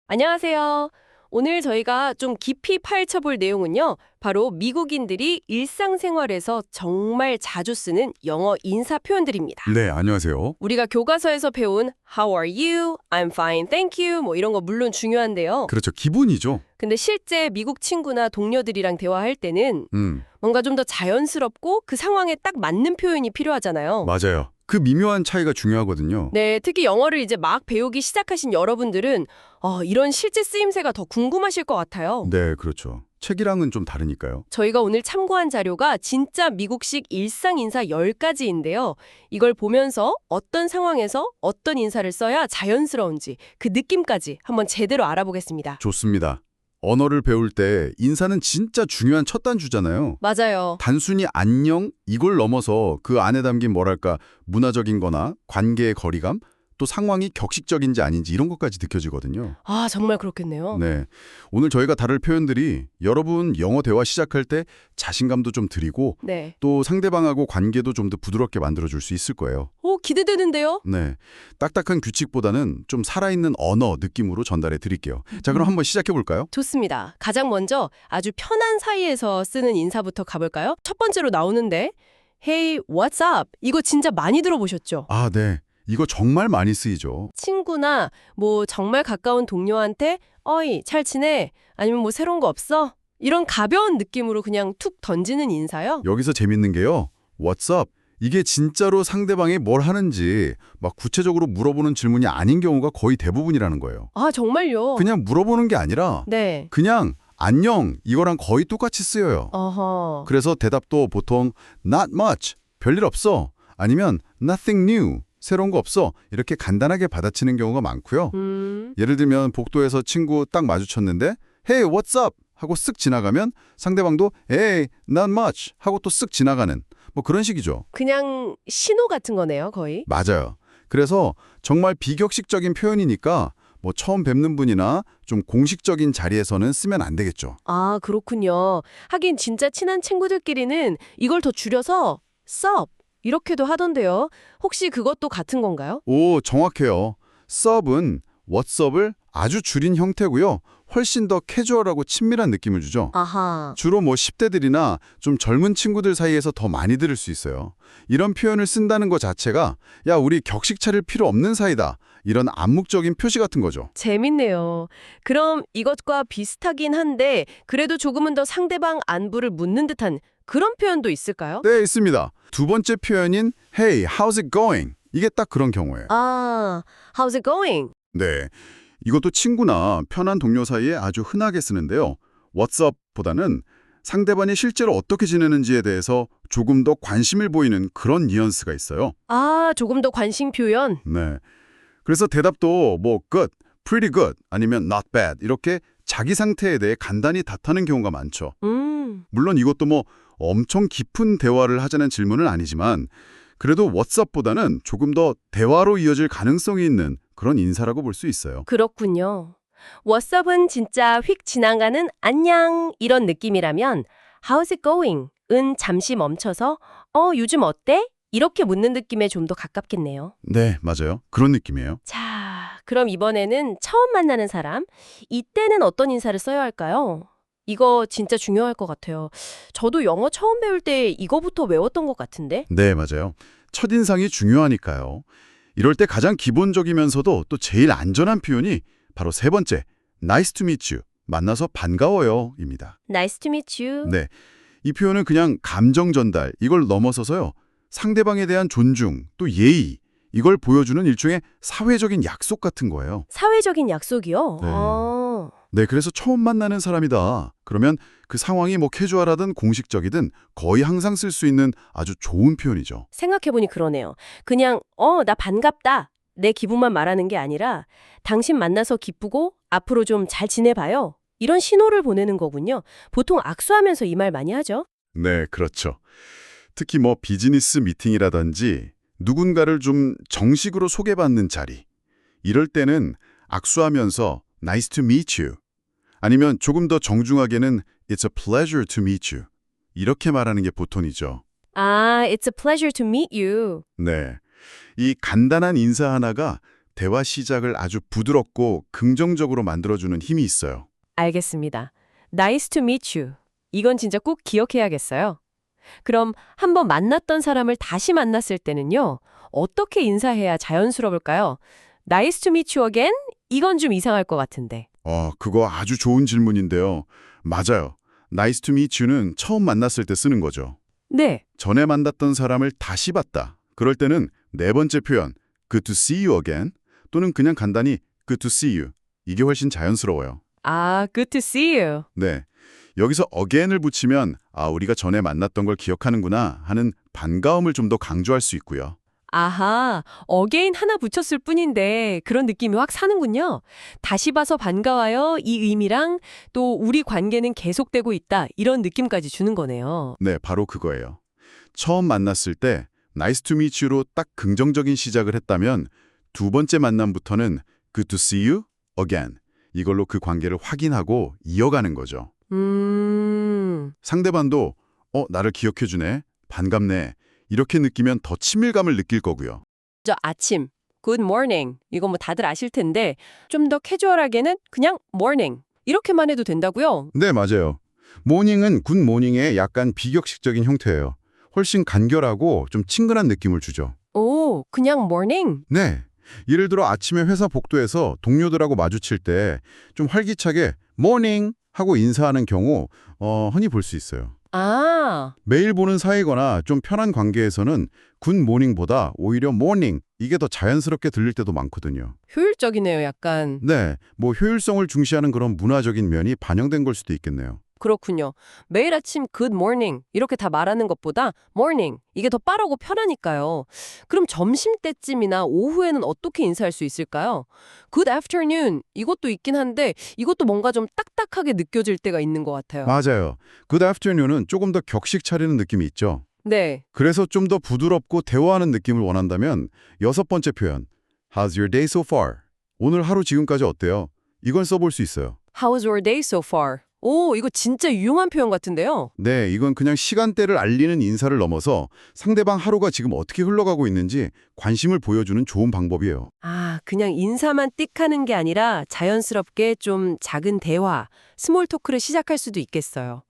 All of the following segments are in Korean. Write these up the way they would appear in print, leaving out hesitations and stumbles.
안녕하세요. 오늘 저희가 좀 깊이 파헤쳐볼 내용은요. 바로 미국인들이 일상생활에서 정말 자주 쓰는 영어 인사 표현들입니다. 네, 안녕하세요. 우리가 교과서에서 배운 How are you? I'm fine, thank you. 뭐 이런 거 물론 중요한데요. 그렇죠. 기본이죠. 근데 실제 미국 친구나 동료들이랑 대화할 때는 뭔가 좀 더 자연스럽고 그 상황에 딱 맞는 표현이 필요하잖아요. 맞아요. 그 미묘한 차이가 중요하거든요. 네, 특히 영어를 이제 막 배우기 시작하신 여러분들은 이런 실제 쓰임새가 더 궁금하실 것 같아요. 네, 그렇죠. 책이랑은 좀 다르니까요. 저희가 오늘 참고한 자료가 진짜 미국식 일상 인사 10가지인데요. 이걸 보면서 어떤 상황에서 어떤 인사를 써야 자연스러운지 그 느낌까지 한번 제대로 알아보겠습니다. 좋습니다. 언어를 배울 때 인사는 진짜 중요한 첫 단추잖아요. 맞아요. 단순히 안녕 이걸 넘어서 그 안에 담긴 뭐랄까 문화적인 거나 관계의 거리감, 또 상황이 격식적인지 아닌지 이런 것까지 느껴지거든요. 아, 정말 그렇겠네요. 네. 오늘 저희가 다룰 표현들이 여러분 영어 대화 시작할 때 자신감도 좀 드리고 네. 또 상대방하고 관계도 좀 더 부드럽게 만들어줄 수 있을 거예요. 오, 기대되는데요? 네, 딱딱한 규칙보다는 좀 살아있는 언어 느낌으로 전달해 드릴게요. 자, 그럼 한번 시작해 볼까요? 좋습니다. 가장 먼저 아주 편한 사이에서 쓰는 인사부터 가볼까요? 첫 번째로 나오는데 Hey, what's up? 이거 진짜 많이 들어보셨죠? 아, 네. 이거 정말 많이 쓰이죠. 친구나 뭐 정말 가까운 동료한테 어이, 잘 지내? 아니면 뭐 새로운 거 없어? 이런 가벼운 느낌으로 그냥 툭 던지는 인사요? 여기서 재밌는 게요. What's up? 이게 진짜로 상대방이 뭘 하는지 막 구체적으로 물어보는 질문이 아닌 경우가 거의 대부분이라는 거예요. 아, 정말요? 그냥 물어보는 게 아니라 네. 그냥 안녕 이거랑 거의 똑같이 쓰여요. 어허. 그래서 대답도 보통 not much, 별일 없어. 아니면 nothing new, 새로운 거 없어. 이렇게 간단하게 받아치는 경우가 많고요. 예를 들면 복도에서 친구 딱 마주쳤는데 Hey, what's up? 하고 쓱 지나가면 상대방도 Hey, not much 하고 또 쓱 지나가는 뭐 그런 식이죠. 그냥 신호 같은 거네요, 거의. 맞아요. 그래서 정말 비격식적인 표현이니까 뭐 처음 뵙는 분이나 좀 공식적인 자리에서는 쓰면 안 되겠죠. 아, 그렇군요. 하긴 진짜 친한 친구들끼리는 이걸 더 줄여서 sup 이렇게도 하던데요. 혹시 그것도 같은 건가요? 오, 정확해요. sub은 what's up을 아주 줄인 형태고요. 훨씬 더 캐주얼하고 친밀한 느낌을 주죠. 아하. 주로 뭐 10대들이나 좀 젊은 친구들 사이에서 더 많이 들을 수 있어요. 이런 표현을 쓴다는 것 자체가 야, 우리 격식 차릴 필요 없는 사이다. 이런 암묵적인 표시 같은 거죠. 재밌네요. 그럼 이것과 비슷하긴 한데 그래도 조금은 더 상대방 안부를 묻는 듯한 그런 표현도 있을까요? 네, 있습니다. 두 번째 표현인 Hey, how's it going? 이게 딱 그런 경우예요. 아, how's it going? 네, 이것도 친구나 편한 동료 사이에 아주 흔하게 쓰는데요. What's up 보다는 상대방이 실제로 어떻게 지내는지에 대해서 조금 더 관심을 보이는 그런 뉘앙스가 있어요. 아, 조금 더 관심 표현. 네. 그래서 대답도 뭐 good, pretty good 아니면 not bad 이렇게 자기 상태에 대해 간단히 답하는 경우가 많죠. 물론 이것도 뭐 엄청 깊은 대화를 하자는 질문은 아니지만 그래도 What's up보다는 조금 더 대화로 이어질 가능성이 있는 그런 인사라고 볼 수 있어요. 그렇군요. what's up은 진짜 휙 지나가는 안녕 이런 느낌이라면 how's it going? 은 잠시 멈춰서 요즘 어때? 이렇게 묻는 느낌에 좀 더 가깝겠네요. 네, 맞아요. 그런 느낌이에요. 자, 그럼 이번에는 처음 만나는 사람, 이때는 어떤 인사를 써야 할까요? 이거 진짜 중요할 것 같아요. 저도 영어 처음 배울 때 이거부터 외웠던 것 같은데? 네, 맞아요. 첫인상이 중요하니까요. 이럴 때 가장 기본적이면서도 또 제일 안전한 표현이 바로 세 번째, nice to meet you, 만나서 반가워요입니다. Nice to meet you. 네, 이 표현은 그냥 감정 전달, 이걸 넘어서서요. 상대방에 대한 존중, 또 예의, 이걸 보여주는 일종의 사회적인 약속 같은 거예요. 사회적인 약속이요? 네. 아, 네, 그래서 처음 만나는 사람이다. 그러면 그 상황이 뭐 캐주얼하든 공식적이든 거의 항상 쓸 수 있는 아주 좋은 표현이죠. 생각해보니 그러네요. 그냥 나 반갑다. 내 기분만 말하는 게 아니라 당신 만나서 기쁘고 앞으로 좀 잘 지내봐요. 이런 신호를 보내는 거군요. 보통 악수하면서 이 말 많이 하죠? 네, 그렇죠. 특히 뭐 비즈니스 미팅이라든지 누군가를 좀 정식으로 소개받는 자리. 이럴 때는 악수하면서 Nice to meet you. 아니면 조금 더 정중하게는 It's a pleasure to meet you. 이렇게 말하는 게 보통이죠. 아, it's a pleasure to meet you. 네. 이 간단한 인사 하나가 대화 시작을 아주 부드럽고 긍정적으로 만들어주는 힘이 있어요. 알겠습니다. Nice to meet you. 이건 진짜 꼭 기억해야겠어요. 그럼 한번 만났던 사람을 다시 만났을 때는요. 어떻게 인사해야 자연스러울까요? Nice to meet you again? 이건 좀 이상할 것 같은데. 그거 아주 좋은 질문인데요. 맞아요. Nice to meet you는 처음 만났을 때 쓰는 거죠. 네. 전에 만났던 사람을 다시 봤다. 그럴 때는 네 번째 표현, good to see you again 또는 그냥 간단히 good to see you. 이게 훨씬 자연스러워요. 아, good to see you. 네. 여기서 again을 붙이면 우리가 전에 만났던 걸 기억하는구나 하는 반가움을 좀 더 강조할 수 있고요. 아하, again 하나 붙였을 뿐인데 그런 느낌이 확 사는군요. 다시 봐서 반가워요. 이 의미랑 또 우리 관계는 계속되고 있다. 이런 느낌까지 주는 거네요. 네, 바로 그거예요. 처음 만났을 때 nice to meet you로 딱 긍정적인 시작을 했다면 두 번째 만남부터는 good to see you again. 이걸로 그 관계를 확인하고 이어가는 거죠. 상대방도 나를 기억해주네, 반갑네 이렇게 느끼면 더 친밀감을 느낄 거고요. 저 아침, good morning. 이거 뭐 다들 아실 텐데 좀 더 캐주얼하게는 그냥 morning. 이렇게만 해도 된다고요? 네, 맞아요. 모닝은 굿모닝의 약간 비격식적인 형태예요. 훨씬 간결하고 좀 친근한 느낌을 주죠. 오, 그냥 morning? 네. 예를 들어 아침에 회사 복도에서 동료들하고 마주칠 때 좀 활기차게 모닝 하고 인사하는 경우 흔히 볼 수 있어요. 아, 매일 보는 사이거나 좀 편한 관계에서는 굿모닝보다 오히려 모닝 이게 더 자연스럽게 들릴 때도 많거든요. 효율적이네요, 약간. 네, 뭐 효율성을 중시하는 그런 문화적인 면이 반영된 걸 수도 있겠네요. 그렇군요. 매일 아침 good morning 이렇게 다 말하는 것보다 morning 이게 더 빠르고 편하니까요. 그럼 점심때쯤이나 오후에는 어떻게 인사할 수 있을까요? good afternoon 이것도 있긴 한데 이것도 뭔가 좀 딱딱하게 느껴질 때가 있는 것 같아요. 맞아요. Good afternoon은 조금 더 격식 차리는 느낌이 있죠. 네. 그래서 좀 더 부드럽고 대화하는 느낌을 원한다면 여섯 번째 표현 How's your day so far? 오늘 하루 지금까지 어때요? 이걸 써볼 수 있어요. How's your day so far? 오, 이거 진짜 유용한 표현 같은데요. 네, 이건 그냥 시간대를 알리는 인사를 넘어서 상대방 하루가 지금 어떻게 흘러가고 있는지 관심을 보여주는 좋은 방법이에요. 아, 그냥 인사만 띡 하는 게 아니라 자연스럽게 좀 작은 대화, 스몰 토크를 시작할 수도 있겠어요.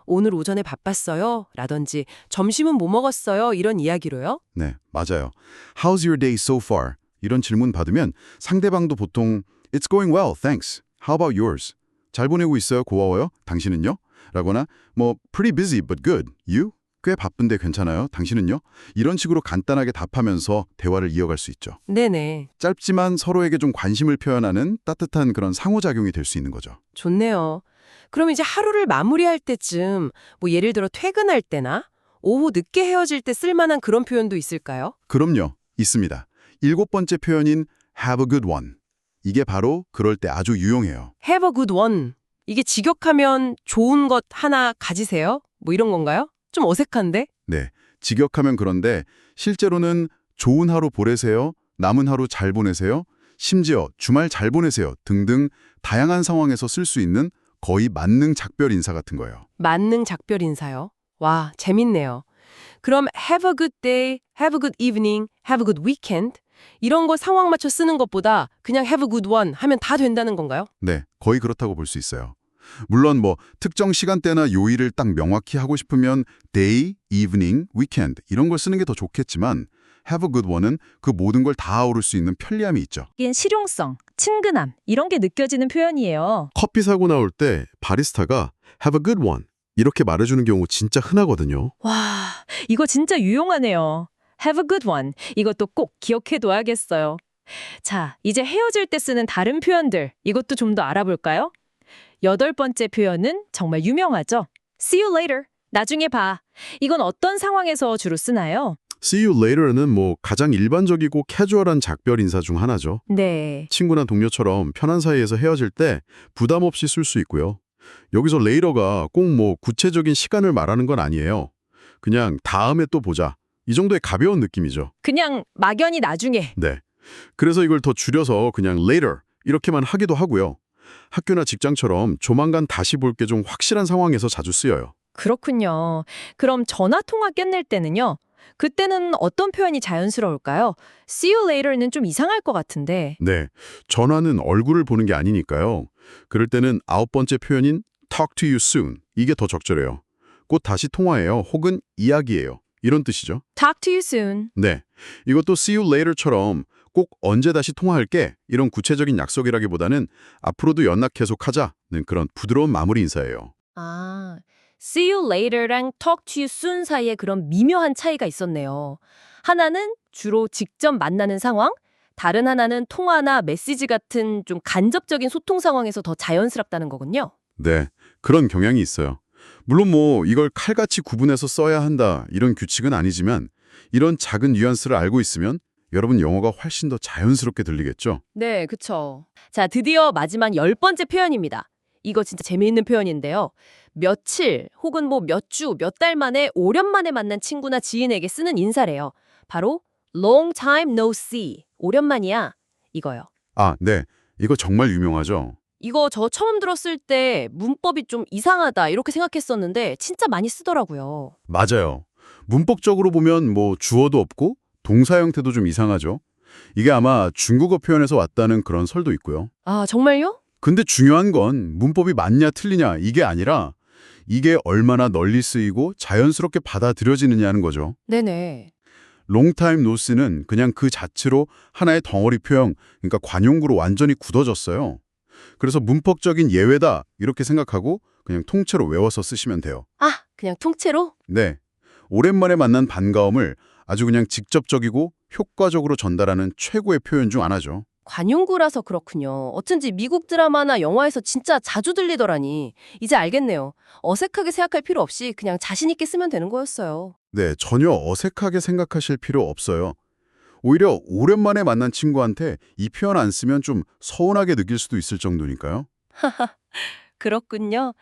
오늘 오전에 바빴어요? 라든지 점심은 뭐 먹었어요? 이런 이야기로요. 네, 맞아요. How's your day so far? 이런 질문 받으면 상대방도 보통 It's going well, thanks. How about yours? 잘 보내고 있어요, 고마워요. 당신은요? 라거나 뭐 Pretty busy but good. You? 꽤 바쁜데 괜찮아요. 당신은요? 이런 식으로 간단하게 답하면서 대화를 이어갈 수 있죠. 네네. 짧지만 서로에게 좀 관심을 표현하는 따뜻한 그런 상호작용이 될 수 있는 거죠. 좋네요. 그럼 이제 하루를 마무리할 때쯤 뭐 예를 들어 퇴근할 때나 오후 늦게 헤어질 때 쓸만한 그런 표현도 있을까요? 그럼요. 있습니다. 일곱 번째 표현인 have a good one. 이게 바로 그럴 때 아주 유용해요. Have a good one. 이게 직역하면 좋은 것 하나 가지세요? 뭐 이런 건가요? 좀 어색한데? 네, 직역하면 그런데 실제로는 좋은 하루 보내세요, 남은 하루 잘 보내세요, 심지어 주말 잘 보내세요 등등 다양한 상황에서 쓸 수 있는 거의 만능 작별 인사 같은 거예요. 만능 작별 인사요. 와, 재밌네요. 그럼 have a good day, have a good evening, have a good weekend 이런 거 상황 맞춰 쓰는 것보다 그냥 have a good one 하면 다 된다는 건가요? 네, 거의 그렇다고 볼 수 있어요. 물론 뭐 특정 시간대나 요일을 딱 명확히 하고 싶으면 day, evening, weekend 이런 걸 쓰는 게 더 좋겠지만 have a good one은 그 모든 걸 다 아우를 수 있는 편리함이 있죠. 이게 실용성, 친근함 이런 게 느껴지는 표현이에요. 커피 사고 나올 때 바리스타가 have a good one 이렇게 말해주는 경우 진짜 흔하거든요. 와, 이거 진짜 유용하네요. Have a good one. 이것도 꼭 기억해둬야겠어요. 자, 이제 헤어질 때 쓰는 다른 표현들 이것도 좀 더 알아볼까요? 여덟 번째 표현은 정말 유명하죠. See you later. 나중에 봐. 이건 어떤 상황에서 주로 쓰나요? See you later는 뭐 가장 일반적이고 캐주얼한 작별 인사 중 하나죠. 네. 친구나 동료처럼 편한 사이에서 헤어질 때 부담 없이 쓸 수 있고요. 여기서 later가 꼭 뭐 구체적인 시간을 말하는 건 아니에요. 그냥 다음에 또 보자. 이 정도의 가벼운 느낌이죠. 그냥 막연히 나중에. 네. 그래서 이걸 더 줄여서 그냥 later 이렇게만 하기도 하고요. 학교나 직장처럼 조만간 다시 볼 게 좀 확실한 상황에서 자주 쓰여요. 그렇군요. 그럼 전화 통화 끝낼 때는요. 그때는 어떤 표현이 자연스러울까요? See you later는 좀 이상할 것 같은데. 네, 전화는 얼굴을 보는 게 아니니까요. 그럴 때는 9번째 표현인 talk to you soon. 이게 더 적절해요. 곧 다시 통화해요. 혹은 이야기해요. 이런 뜻이죠. Talk to you soon. 네, 이것도 see you later처럼 꼭 언제 다시 통화할게 이런 구체적인 약속이라기보다는 앞으로도 연락 계속하자는 그런 부드러운 마무리 인사예요. 아, see you later랑 talk to you soon 사이에 그런 미묘한 차이가 있었네요. 하나는 주로 직접 만나는 상황, 다른 하나는 통화나 메시지 같은 좀 간접적인 소통 상황에서 더 자연스럽다는 거군요. 네, 그런 경향이 있어요. 물론 뭐 이걸 칼같이 구분해서 써야 한다 이런 규칙은 아니지만 이런 작은 뉘앙스를 알고 있으면 여러분 영어가 훨씬 더 자연스럽게 들리겠죠? 네, 그쵸. 자, 드디어 마지막 10번째 표현입니다. 이거 진짜 재미있는 표현인데요. 며칠 혹은 뭐 몇 주, 몇 달 만에 오랜만에 만난 친구나 지인에게 쓰는 인사래요. 바로 long time no see. 오랜만이야. 이거요. 아, 네. 이거 정말 유명하죠? 이거 저 처음 들었을 때 문법이 좀 이상하다 이렇게 생각했었는데 진짜 많이 쓰더라고요. 맞아요. 문법적으로 보면 뭐 주어도 없고 동사 형태도 좀 이상하죠? 이게 아마 중국어 표현에서 왔다는 그런 설도 있고요. 아, 정말요? 근데 중요한 건 문법이 맞냐 틀리냐 이게 아니라 이게 얼마나 널리 쓰이고 자연스럽게 받아들여지느냐는 거죠. 네네. 롱타임 노스는 그냥 그 자체로 하나의 덩어리 표현, 그러니까 관용구로 완전히 굳어졌어요. 그래서 문법적인 예외다 이렇게 생각하고 그냥 통째로 외워서 쓰시면 돼요. 아, 그냥 통째로? 네, 오랜만에 만난 반가움을 아주 그냥 직접적이고 효과적으로 전달하는 최고의 표현 중 하나죠. 관용구라서 그렇군요. 어쩐지 미국 드라마나 영화에서 진짜 자주 들리더라니. 이제 알겠네요. 어색하게 생각할 필요 없이 그냥 자신 있게 쓰면 되는 거였어요. 네, 전혀 어색하게 생각하실 필요 없어요. 오히려 오랜만에 만난 친구한테 이 표현 안 쓰면 좀 서운하게 느낄 수도 있을 정도니까요. 그렇군요.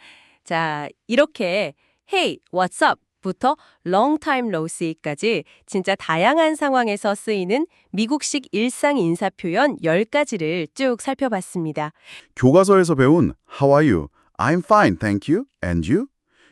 자, 이렇게 Hey, what's up? 부터 long time no see까지 진짜 다양한 상황에서 쓰이는 미국식 일상 인사 표현 10가지를 쭉 살펴봤습니다. 교과서에서 배운 How are you? I'm fine, thank you. And you?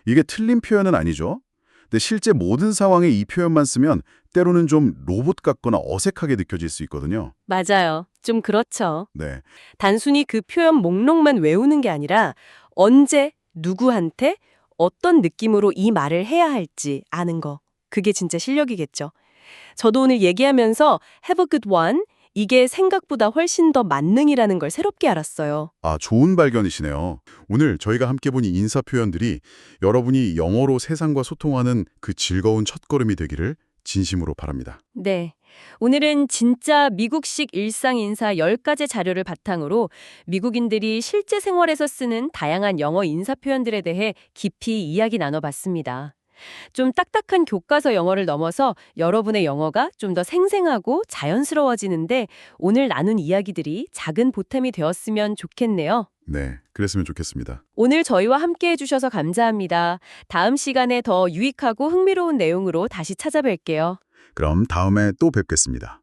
이게 틀린 표현은 아니죠. 근데 실제 모든 상황에 이 표현만 쓰면 때로는 좀 로봇 같거나 어색하게 느껴질 수 있거든요. 맞아요. 좀 그렇죠. 네, 단순히 그 표현 목록만 외우는 게 아니라 언제, 누구한테, 어떤 느낌으로 이 말을 해야 할지 아는 거. 그게 진짜 실력이겠죠. 저도 오늘 얘기하면서 have a good one, 이게 생각보다 훨씬 더 만능이라는 걸 새롭게 알았어요. 아, 좋은 발견이시네요. 오늘 저희가 함께 본 이 인사 표현들이 여러분이 영어로 세상과 소통하는 그 즐거운 첫걸음이 되기를 진심으로 바랍니다. 네. 오늘은 진짜 미국식 일상 인사 10가지 자료를 바탕으로 미국인들이 실제 생활에서 쓰는 다양한 영어 인사 표현들에 대해 깊이 이야기 나눠봤습니다. 좀 딱딱한 교과서 영어를 넘어서 여러분의 영어가 좀 더 생생하고 자연스러워지는데 오늘 나눈 이야기들이 작은 보탬이 되었으면 좋겠네요. 네, 그랬으면 좋겠습니다. 오늘 저희와 함께 해주셔서 감사합니다. 다음 시간에 더 유익하고 흥미로운 내용으로 다시 찾아뵐게요. 그럼 다음에 또 뵙겠습니다.